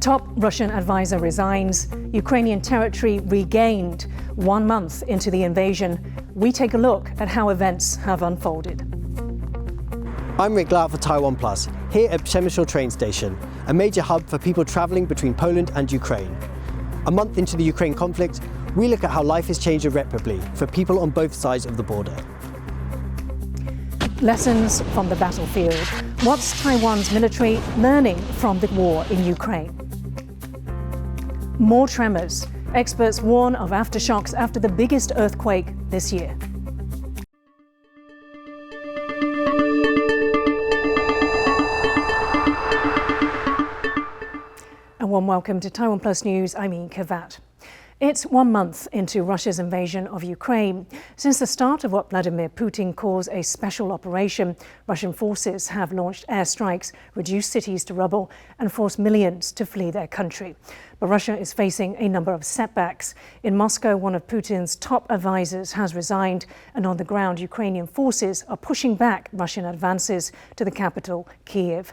Top Russian advisor resigns. Ukrainian territory regained 1 month into the invasion. We take a look at how events have unfolded. I'm Yin Khvat for TaiwanPlus, here at Przemysl train station, a major hub for people travelling between Poland and Ukraine. A month into the Ukraine conflict, we look at how life has changed irreparably for people on both sides of the border. Lessons from the battlefield. What's Taiwan's military learning from the war in Ukraine? More tremors. Experts warn of aftershocks after the biggest earthquake this year. A warm welcome to TaiwanPlus News. I'm Yin Khvat. It's 1 month into Russia's invasion of Ukraine. Since the start of what Vladimir Putin calls a special operation, Russian forces have launched airstrikes, reduced cities to rubble, and forced millions to flee their country. But Russia is facing a number of setbacks. In Moscow, one of Putin's top advisors has resigned, and on the ground, Ukrainian forces are pushing back Russian advances to the capital, Kyiv.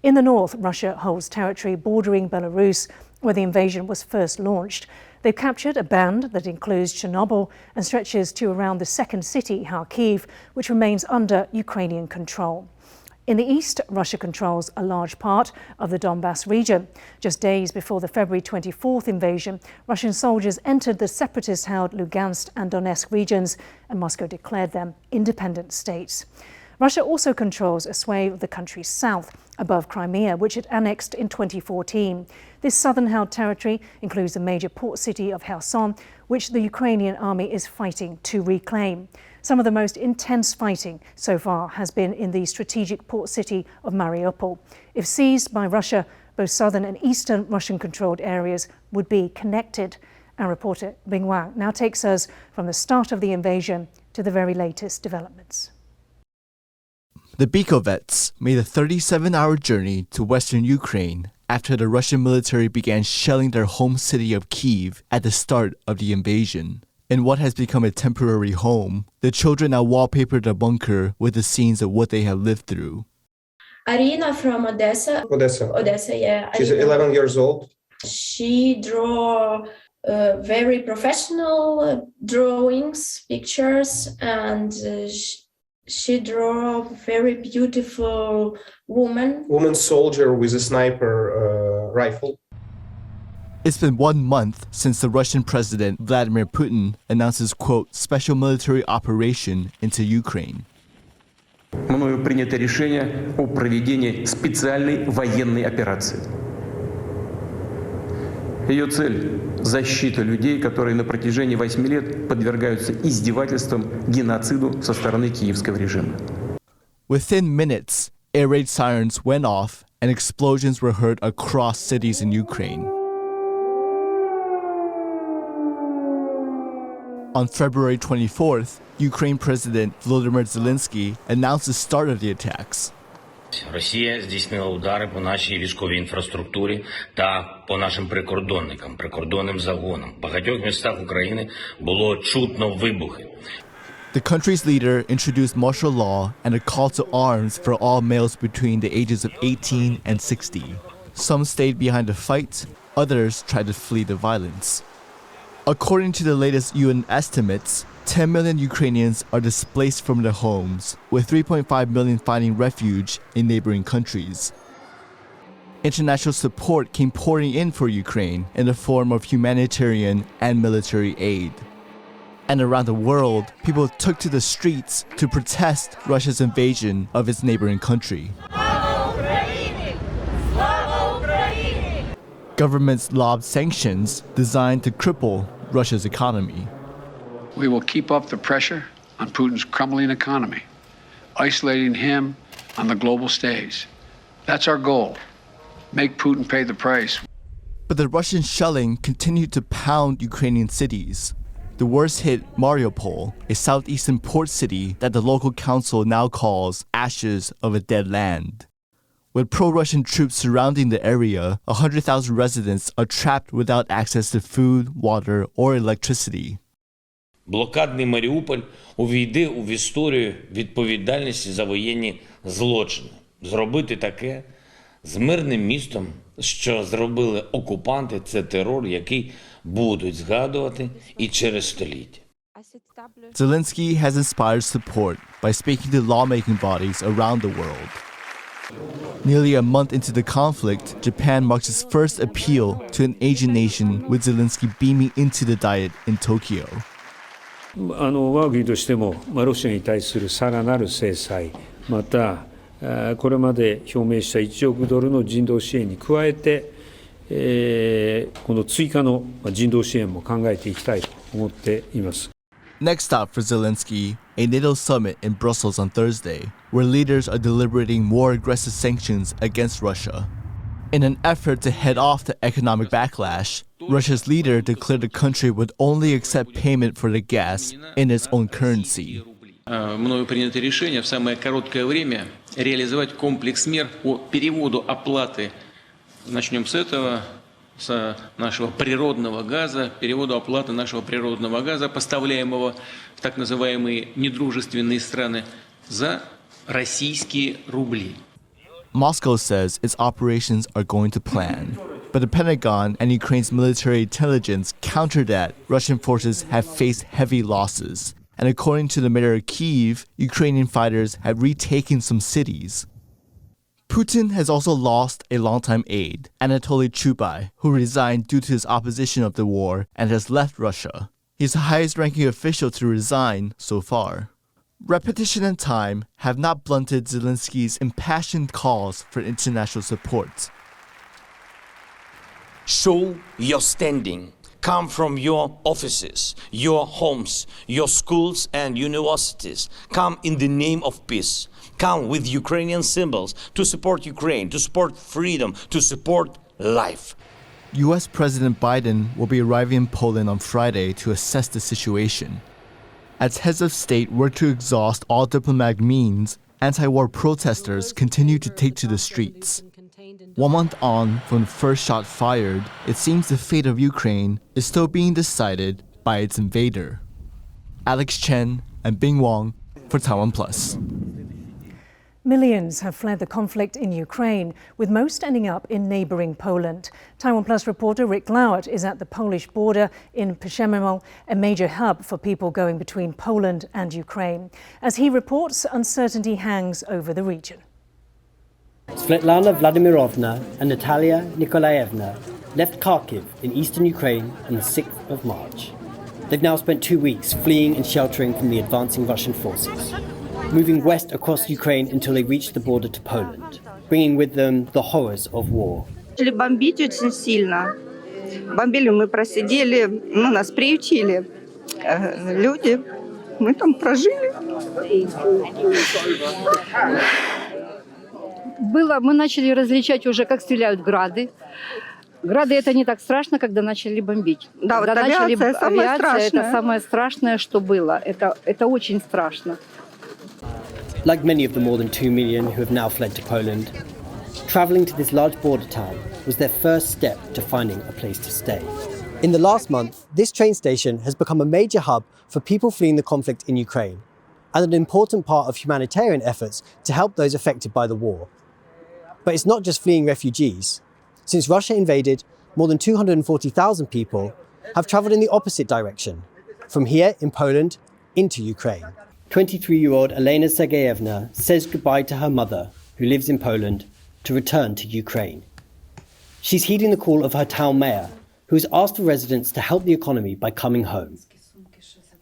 In the north, Russia holds territory bordering Belarus, where the invasion was first launched. They've captured a band that includes Chernobyl and stretches to around the second city, Kharkiv, which remains under Ukrainian control. In the east, Russia controls a large part of the Donbas region. Just days before the February 24th invasion, Russian soldiers entered the separatist-held Lugansk and Donetsk regions, and Moscow declared them independent states. Russia also controls a swathe of the country's south, above Crimea, which it annexed in 2014. This southern-held territory includes the major port city of Kherson, which the Ukrainian army is fighting to reclaim. Some of the most intense fighting so far has been in the strategic port city of Mariupol. If seized by Russia, both southern and eastern Russian-controlled areas would be connected. Our reporter Bing Wang now takes us from the start of the invasion to the very latest developments. The Bikovets made a 37-hour journey to western Ukraine after the Russian military began shelling their home city of Kyiv at the start of the invasion. In what has become a temporary home, the children now wallpapered a bunker with the scenes of what they have lived through. Arina from Odessa. Odessa, yeah. She's 11 years old. She draw very professional drawings, pictures, and she drew very beautiful woman soldier with a sniper rifle. It's been 1 month since the Russian president Vladimir Putin announced his, quote, special military operation into Ukraine. Мною принято решение о проведении специальной военной операции. Ее цель – защита людей, которые на протяжении 8 лет подвергаются издевательствам, геноциду со стороны киевского режима. Within minutes, air raid sirens went off and explosions were heard across cities in Ukraine. On February 24th, Ukraine President Volodymyr Zelensky announced the start of the attacks. Росія здійснила удари по нашій військовій інфраструктурі та по нашим прикордонникам, прикордонним загонам. В багатьох містах України було чутно вибухи. The country's leader introduced martial law and a call to arms for all males between the ages of 18 and 60. Some stayed behind to fight, others tried to flee the violence. According to the latest UN estimates, 10 million Ukrainians are displaced from their homes, with 3.5 million finding refuge in neighboring countries. International support came pouring in for Ukraine in the form of humanitarian and military aid. And around the world, people took to the streets to protest Russia's invasion of its neighboring country. Governments lobbed sanctions designed to cripple Russia's economy. We will keep up the pressure on Putin's crumbling economy, isolating him on the global stage. That's our goal. Make Putin pay the price. But the Russian shelling continued to pound Ukrainian cities. The worst hit Mariupol, a southeastern port city that the local council now calls ashes of a dead land. With pro-Russian troops surrounding the area, 100,000 residents are trapped without access to food, water, or electricity. Блокадний Маріуполь увійде в історію відповідальності за воєнні злочини. Зробити таке з мирним містом що зробили окупанти, це терор, який будуть згадувати і через століття. Zelensky has inspired support by speaking to lawmaking bodies around the world. Nearly a month into the conflict, Japan marks its first appeal to an Asian nation, with Zelensky beaming into the Diet in Tokyo. 我が国としても、ロシアに対するさらなる制裁、またこれまで表明した1億ドルの人道支援に加えて、この追加の人道支援も考えていきたいと思っています。Next stop for Zelensky, a NATO summit in Brussels on Thursday, where leaders are deliberating more aggressive sanctions against Russia. In an effort to head off the economic backlash, Russia's leader declared the country would only accept payment for the gas in its own currency. Мною принято решение в самое короткое время реализовать комплекс мер по переводу оплаты. Начнем с этого, с нашего природного газа, переводу оплаты нашего природного газа, поставляемого в так называемые недружественные страны, за российские рубли. Moscow says its operations are going to plan, but the Pentagon and Ukraine's military intelligence counter that Russian forces have faced heavy losses. And according to the mayor of Kyiv, Ukrainian fighters have retaken some cities. Putin has also lost a longtime aide, Anatoly Chubai, who resigned due to his opposition of the war and has left Russia. He's the highest-ranking official to resign so far. Repetition and time have not blunted Zelensky's impassioned calls for international support. Show your standing. Come from your offices, your homes, your schools and universities. Come in the name of peace. Come with Ukrainian symbols to support Ukraine, to support freedom, to support life. US President Biden will be arriving in Poland on Friday to assess the situation. As heads of state work to exhaust all diplomatic means, anti-war protesters continue to take to the streets. 1 month on from the first shot fired, it seems the fate of Ukraine is still being decided by its invader. Alex Chen and Bing Wong for TaiwanPlus. Millions have fled the conflict in Ukraine, with most ending up in neighbouring Poland. TaiwanPlus reporter Rick Glauert is at the Polish border in Przemysl, a major hub for people going between Poland and Ukraine. As he reports, uncertainty hangs over the region. Svetlana Vladimirovna and Natalia Nikolaevna left Kharkiv in eastern Ukraine on the 6th of March. They've now spent 2 weeks fleeing and sheltering from the advancing Russian forces, moving west across Ukraine until they reached the border to Poland, bringing with them the horrors of war. Бомбить очень сильно. Бомбили, мы просидели, нас приютили. Люди, мы там прожили. Мы начали различать уже, как стреляют грады. Грады это не так страшно, когда начали бомбить. Да, вот авиация это самое страшное, что было. Это очень страшно. Like many of the more than 2 million who have now fled to Poland, travelling to this large border town was their first step to finding a place to stay. In the last month, this train station has become a major hub for people fleeing the conflict in Ukraine, and an important part of humanitarian efforts to help those affected by the war. But it's not just fleeing refugees. Since Russia invaded, more than 240,000 people have travelled in the opposite direction, from here in Poland into Ukraine. 23-year-old Elena Sergeyevna says goodbye to her mother, who lives in Poland, to return to Ukraine. She's heeding the call of her town mayor, who has asked for residents to help the economy by coming home.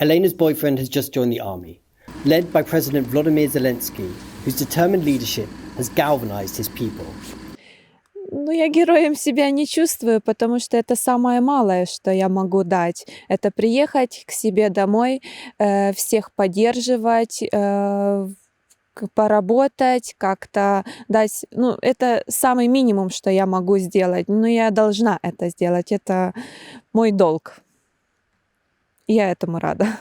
Elena's boyfriend has just joined the army, led by President Volodymyr Zelensky, whose determined leadership has galvanized his people. Я героем себя не чувствую, потому что это самое малое, что я могу дать. Это приехать к себе домой, всех поддерживать, поработать, как-то дать. Это самый минимум, что я могу сделать. Но я должна это сделать. Это мой долг. Я этому рада.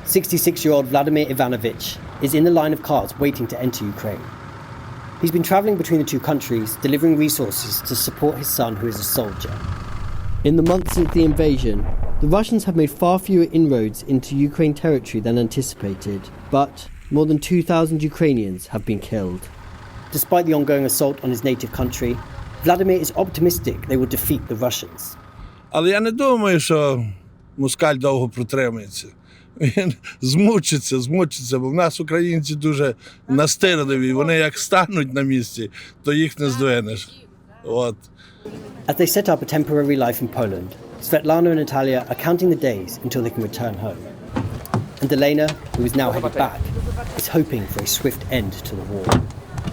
66-year-old Vladimir Ivanovich is in the line of cars waiting to enter Ukraine. He's been travelling between the two countries, delivering resources to support his son, who is a soldier. In the months since the invasion, the Russians have made far fewer inroads into Ukraine territory than anticipated, but more than 2,000 Ukrainians have been killed. Despite the ongoing assault on his native country, Vladimir is optimistic they will defeat the Russians. Але я не думаю, що москаль довго протримається. Він змучиться, бо в нас українці дуже настирливі. Вони як стануть на місці, то їх не здвинеш. От. As they set up a temporary life in Poland, Svetlana and Natalia are counting the days until they can return home. And Elena, who is now headed back, is hoping for a swift end to the war.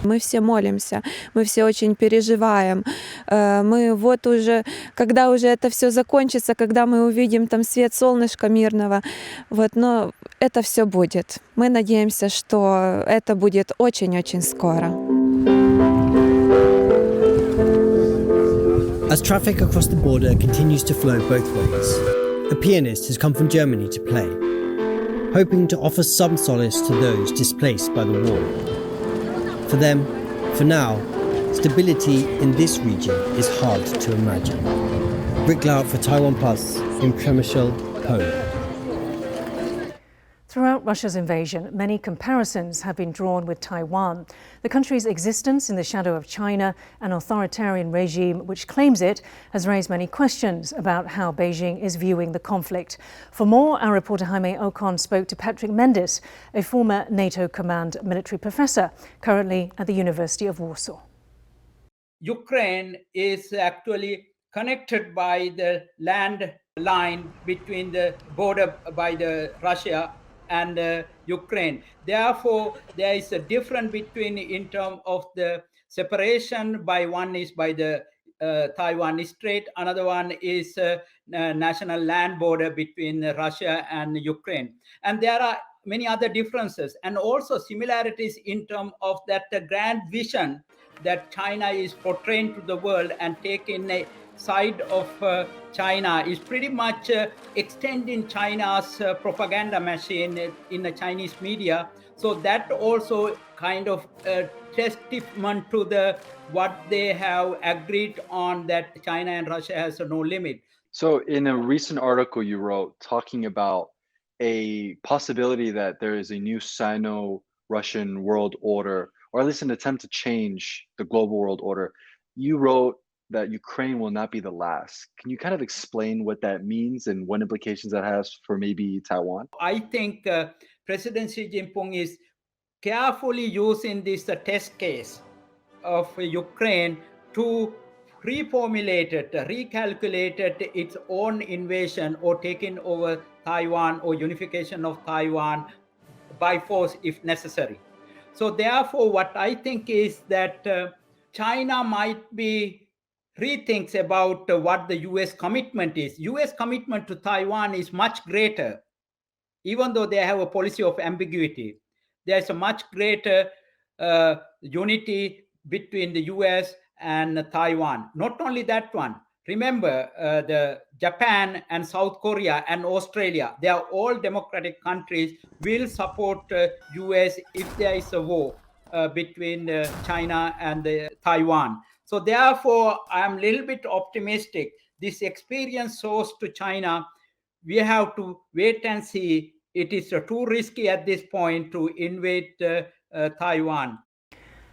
Мы все молимся, мы все очень переживаем. Мы вот уже, когда уже это все закончится, когда мы увидим там свет солнышка мирного, вот, но это все будет. Мы надеемся, что это будет очень-очень скоро. As traffic across the border continues to flow both ways, a pianist has come from Germany to play, hoping to offer some solace to those displaced by the war. For them, for now, stability in this region is hard to imagine. Rick for TaiwanPlus in Przemysl, Poland. Throughout Russia's invasion, many comparisons have been drawn with Taiwan, the country's existence in the shadow of China, an authoritarian regime which claims it, has raised many questions about how Beijing is viewing the conflict. For more, our reporter Jaime Ocon spoke to Patrick Mendes, a former NATO Command military professor, currently at the University of Warsaw. Ukraine is actually connected by the land line between the border by the Russia and Ukraine. Therefore, there is a difference between in terms of the separation by one is by the Taiwanese Strait, another one is national land border between Russia and Ukraine. And there are many other differences and also similarities in terms of that grand vision that China is portraying to the world and taking a side of China is pretty much extending China's propaganda machine in the Chinese media. So that also kind of testament to the what they have agreed on, that China and Russia has no limit. So in a recent article you wrote talking about a possibility that there is a new Sino-Russian world order, or at least an attempt to change the global world order, you wrote that Ukraine will not be the last. Can you kind of explain what that means and what implications that has for maybe Taiwan? I think President Xi Jinping is carefully using this test case of Ukraine to reformulate it, recalculate its own invasion or taking over Taiwan or unification of Taiwan by force if necessary. So therefore, what I think is that China might be rethinks about what the US commitment is. US commitment to Taiwan is much greater, even though they have a policy of ambiguity. There's a much greater unity between the US and Taiwan. Not only that one, remember the Japan and South Korea and Australia, they are all democratic countries, will support US if there is a war between China and Taiwan. So therefore, I'm a little bit optimistic. This experience shows to China, we have to wait and see. It is too risky at this point to invade Taiwan.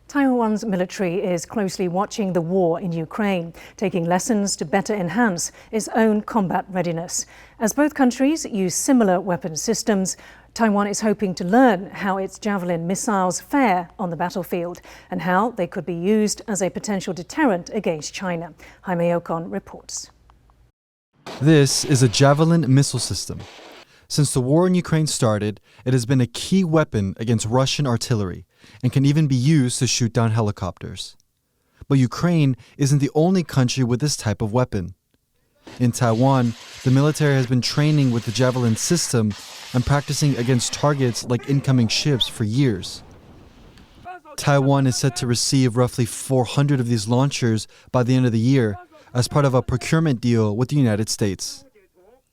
Taiwan's military is closely watching the war in Ukraine, taking lessons to better enhance its own combat readiness. As both countries use similar weapon systems, Taiwan is hoping to learn how its Javelin missiles fare on the battlefield and how they could be used as a potential deterrent against China. Jaime Ocon reports. This is a Javelin missile system. Since the war in Ukraine started, it has been a key weapon against Russian artillery and can even be used to shoot down helicopters. But Ukraine isn't the only country with this type of weapon. In Taiwan, the military has been training with the Javelin system and practicing against targets like incoming ships for years. Taiwan is set to receive roughly 400 of these launchers by the end of the year as part of a procurement deal with the United States.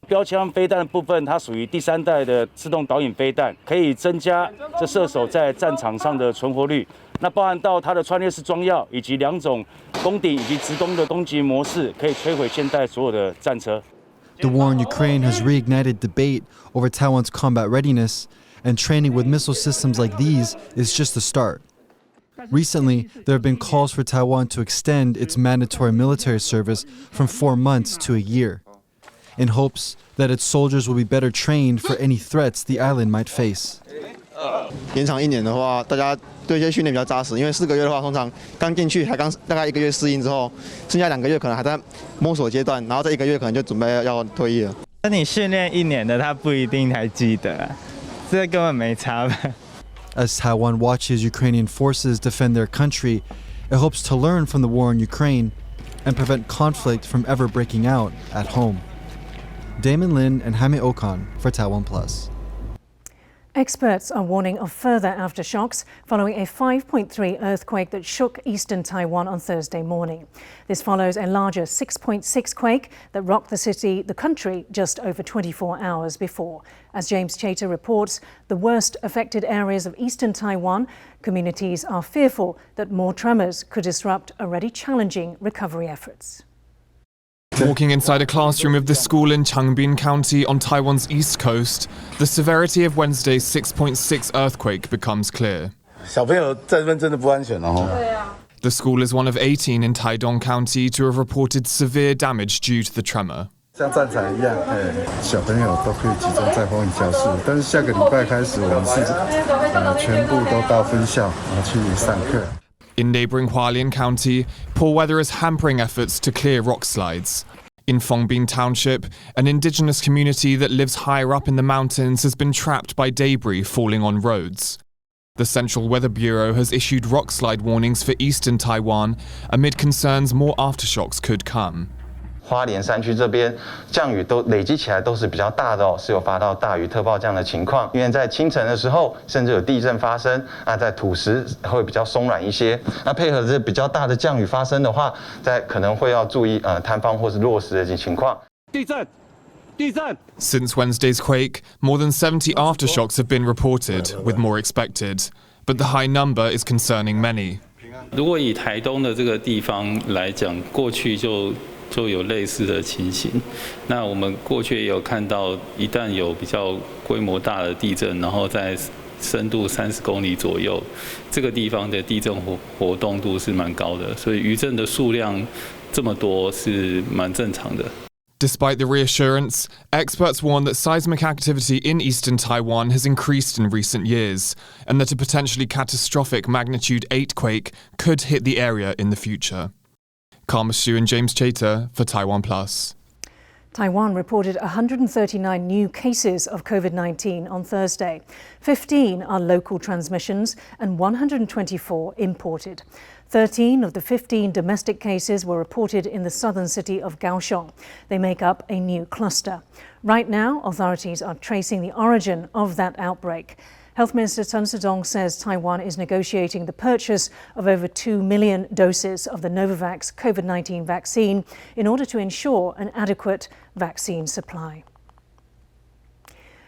标枪飞弹的部分，它属于第三代的自动导引飞弹，可以增加这射手在战场上的存活率。那包含到它的穿越式装药，以及2种攻顶以及直攻的攻击模式，可以摧毁现代所有的战车。The war in Ukraine has reignited debate over Taiwan's combat readiness, and training with missile systems like these is just the start. Recently, there have been calls for Taiwan to extend its mandatory military service from 4 months to a year, in hopes that its soldiers will be better trained for any threats the island might face. 延长1年的话，大家对一些训练比较扎实，因为4个月的话，通常刚进去还大概1个月适应之后，剩下2个月可能还在摸索阶段，然后这1个月可能就准备要退役了。那你训练1年的，他不一定还记得，这根本没差吧。 As Taiwan watches Ukrainian forces defend their country, it hopes to learn from the war in Ukraine and prevent conflict from ever breaking out at home. Damon Lin and Jaime Okan for TaiwanPlus. Experts are warning of further aftershocks following a 5.3 earthquake that shook eastern Taiwan on Thursday morning. This follows a larger 6.6 quake that rocked the country just over 24 hours before. As James Chater reports, the worst affected areas of eastern Taiwan, communities are fearful that more tremors could disrupt already challenging recovery efforts. Walking inside a classroom of the school in Changbin County on Taiwan's east coast, the severity of Wednesday's 6.6 earthquake becomes clear. The school is one of 18 in Taidong County to have reported severe damage due to the tremor. In neighbouring Hualien County, poor weather is hampering efforts to clear rock slides. In Fongbin Township, an indigenous community that lives higher up in the mountains has been trapped by debris falling on roads. The Central Weather Bureau has issued rock slide warnings for eastern Taiwan amid concerns more aftershocks could come. 花莲山区这边降雨都累积起来都是比较大的哦，是有发到大雨特报这样的情况。因为在清晨的时候，甚至有地震发生，在土石会比较松软一些。那配合这比较大的降雨发生的话，在可能会要注意坍方或是落石的情况。地震。 Since Wednesday's quake, more than 70 aftershocks have been reported, with more expected. But the high number is concerning many. 如果以台东的这个地方来讲，过去就有类似的情形。那我们过去也有看到，一旦有比较规模大的地震，然后在深度30公里左右，这个地方的地震活动度是蛮高的，所以余震的数量这么多是蛮正常的。 Despite the reassurance, experts warn that seismic activity in eastern Taiwan has increased in recent years, and that a potentially catastrophic magnitude 8 quake could hit the area in the future. Karma Xu and James Chater for TaiwanPlus. Taiwan reported 139 new cases of COVID-19 on Thursday. 15 are local transmissions and 124 imported. 13 of the 15 domestic cases were reported in the southern city of Kaohsiung. They make up a new cluster. Right now, authorities are tracing the origin of that outbreak. Health Minister Sun Sudong says Taiwan is negotiating the purchase of over 2 million doses of the Novavax COVID-19 vaccine in order to ensure an adequate vaccine supply.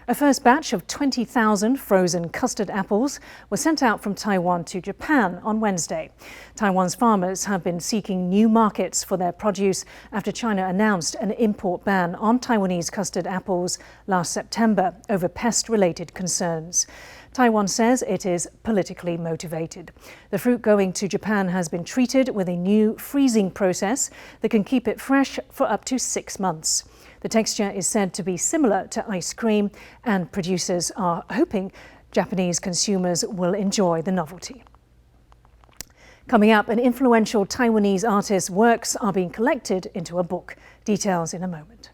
A first batch of 20,000 frozen custard apples was sent out from Taiwan to Japan on Wednesday. Taiwan's farmers have been seeking new markets for their produce after China announced an import ban on Taiwanese custard apples last September over pest-related concerns. Taiwan says it is politically motivated. The fruit going to Japan has been treated with a new freezing process that can keep it fresh for up to 6 months. The texture is said to be similar to ice cream, and producers are hoping Japanese consumers will enjoy the novelty. Coming up, an influential Taiwanese artist's works are being collected into a book. Details in a moment.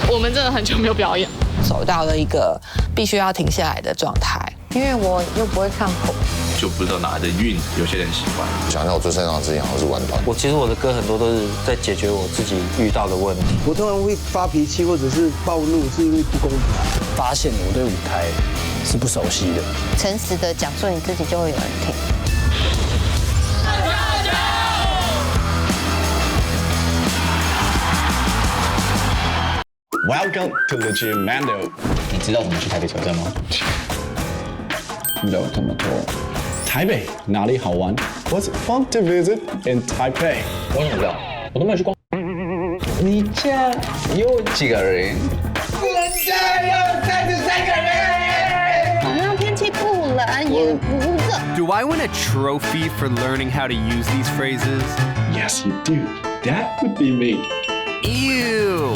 我们真的很久没有表演，走到了一个必须要停下来的状态。因为我又不会看谱，就不知道哪来的韵，有些人喜欢。想到我最擅长的事情好像是玩团。其实我的歌很多都是在解决我自己遇到的问题。我通常会发脾气或者是暴怒，是因为不公平。发现我对舞台是不熟悉的。诚实的讲述你自己，就会有人听。 Welcome to the Mando。你知道怎么去台北车站吗？有这么多。台北哪里好玩 ？What's fun to visit in Taipei？我怎么知道？我都没有去逛。你家有几个人？我家有33个人。好像天气不冷也不热。 Do I win a trophy for learning how to use these phrases? Yes, you do. That would be me. Ew!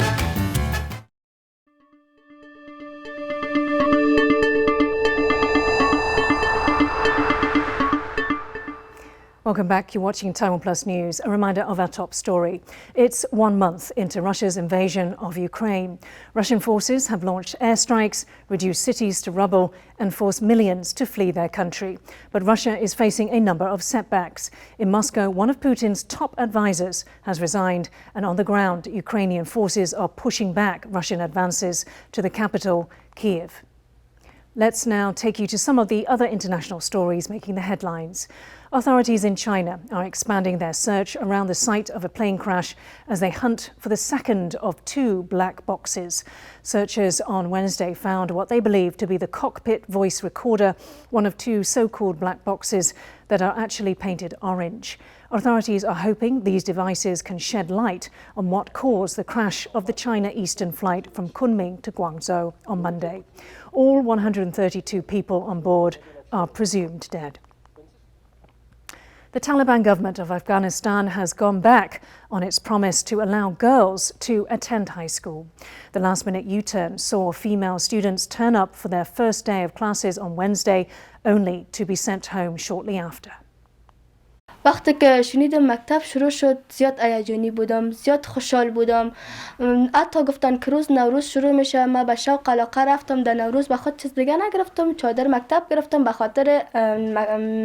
Welcome back. You're watching TaiwanPlus News. A reminder of our top story. It's 1 month into Russia's invasion of Ukraine. Russian forces have launched airstrikes, reduced cities to rubble, and forced millions to flee their country. But Russia is facing a number of setbacks. In Moscow, one of Putin's top advisors has resigned, and on the ground, Ukrainian forces are pushing back Russian advances to the capital, Kyiv. Let's now take you to some of the other international stories making the headlines. Authorities in China are expanding their search around the site of a plane crash as they hunt for the second of 2 black boxes. Searchers on Wednesday found what they believe to be the cockpit voice recorder, one of 2 so-called black boxes that are actually painted orange. Authorities are hoping these devices can shed light on what caused the crash of the China Eastern flight from Kunming to Guangzhou on Monday. All 132 people on board are presumed dead. The Taliban government of Afghanistan has gone back on its promise to allow girls to attend high school. The last-minute U-turn saw female students turn up for their first day of classes on Wednesday, only to be sent home shortly after. وقتی که شنیدم مکتب شروع شد زیاد هیجانی بودم، زیاد خوشحال بودم. حتی گفتن که روز نوروز شروع میشه. من به شوق علاقه رفتم. در نوروز به خود چیز دیگه نگرفتم، چادر مکتب گرفتم به خاطر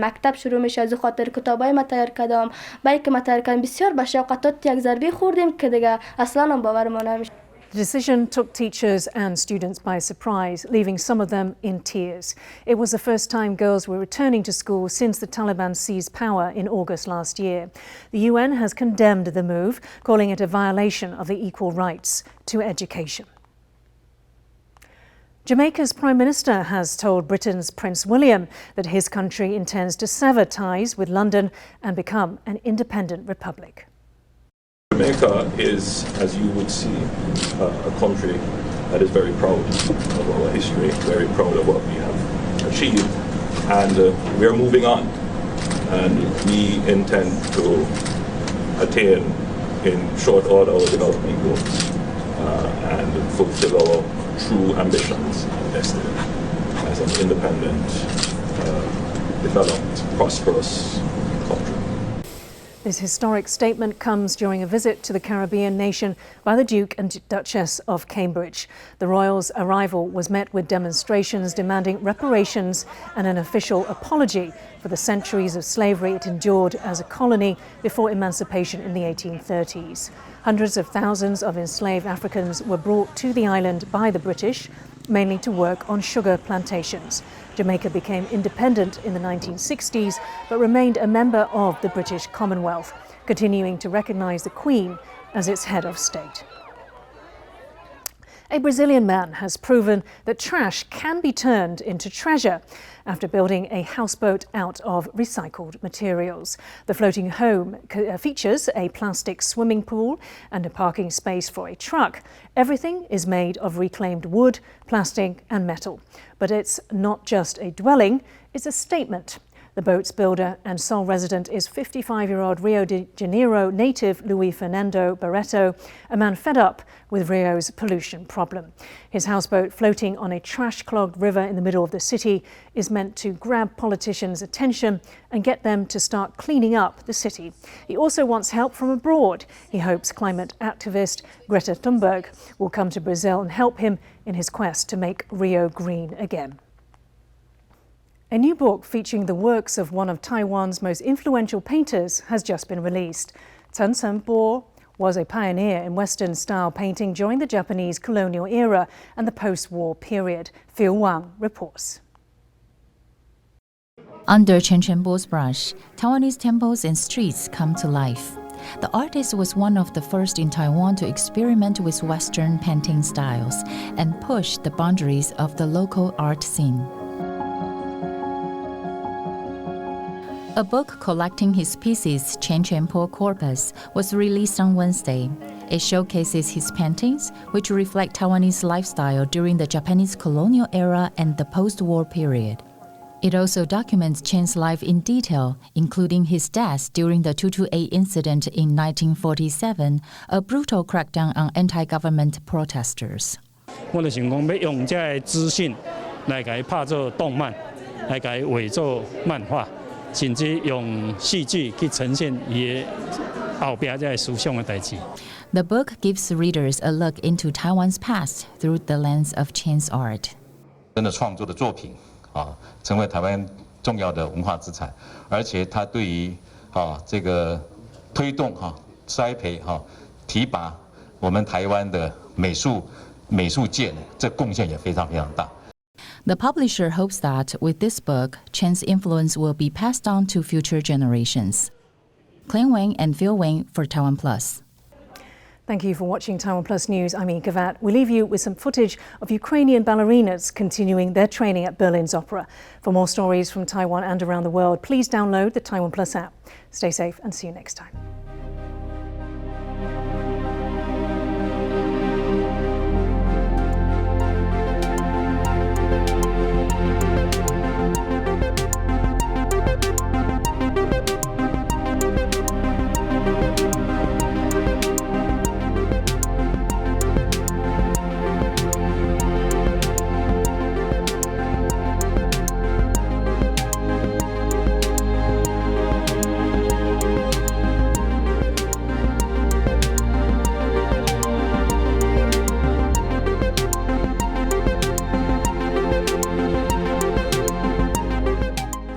مکتب شروع میشه. از خاطر کتابای ما تیار کردم. برای که ما تیار کردم بسیار به شوق تا یک ضربه خوردیم که دیگه اصلا باورم نمیشه. The decision took teachers and students by surprise, leaving some of them in tears. It was the first time girls were returning to school since the Taliban seized power in August last year. The UN has condemned the move, calling it a violation of the equal rights to education. Jamaica's Prime Minister has told Britain's Prince William that his country intends to sever ties with London and become an independent republic. Jamaica is, as you would see, a country that is very proud of our history, very proud of what we have achieved, and we are moving on. And we intend to attain in short order our development goals and fulfill our true ambitions and destiny as an independent, developed, prosperous country. This historic statement comes during a visit to the Caribbean nation by the Duke and Duchess of Cambridge. The royals' arrival was met with demonstrations demanding reparations and an official apology for the centuries of slavery it endured as a colony before emancipation in the 1830s. Hundreds of thousands of enslaved Africans were brought to the island by the British, mainly to work on sugar plantations. Jamaica became independent in the 1960s, but remained a member of the British Commonwealth, continuing to recognise the Queen as its head of state. A Brazilian man has proven that trash can be turned into treasure after building a houseboat out of recycled materials. The floating home features a plastic swimming pool and a parking space for a truck. Everything is made of reclaimed wood, plastic and metal. But it's not just a dwelling, it's a statement. The boat's builder and sole resident is 55-year-old Rio de Janeiro native Luis Fernando Barreto, a man fed up with Rio's pollution problem. His houseboat, floating on a trash-clogged river in the middle of the city, is meant to grab politicians' attention and get them to start cleaning up the city. He also wants help from abroad. He hopes climate activist Greta Thunberg will come to Brazil and help him in his quest to make Rio green again. A new book featuring the works of one of Taiwan's most influential painters has just been released. Chen Chengbo was a pioneer in Western-style painting during the Japanese colonial era and the post-war period. Phil Wang reports. Under Chen Chengbo's brush, Taiwanese temples and streets come to life. The artist was one of the first in Taiwan to experiment with Western painting styles and push the boundaries of the local art scene. A book collecting his pieces, Chen Chengbo Corpus, was released on Wednesday. It showcases his paintings, which reflect Taiwanese lifestyle during the Japanese colonial era and the post-war period. It also documents Chen's life in detail, including his death during the 228 incident in 1947, a brutal crackdown on anti-government protesters. 我就想讲要用这个资讯来给拍做动漫，来给伪做漫画，甚至用戏剧去呈现伊后边这个思想的代志。 The book gives readers a look into Taiwan's past through the lens of Chen's art. 真的创作的作品啊，成为台湾重要的文化资产，而且它对于这个推动栽培提拔我们台湾的美术界，这贡献也非常非常大。 The publisher hopes that with this book, Chen's influence will be passed on to future generations. Cling Wang and Phil Wang for TaiwanPlus. Thank you for watching Taiwan Plus News. I'm Yin Khvat. We leave you with some footage of Ukrainian ballerinas continuing their training at Berlin's opera. For more stories from Taiwan and around the world, please download the Taiwan Plus app. Stay safe and see you next time.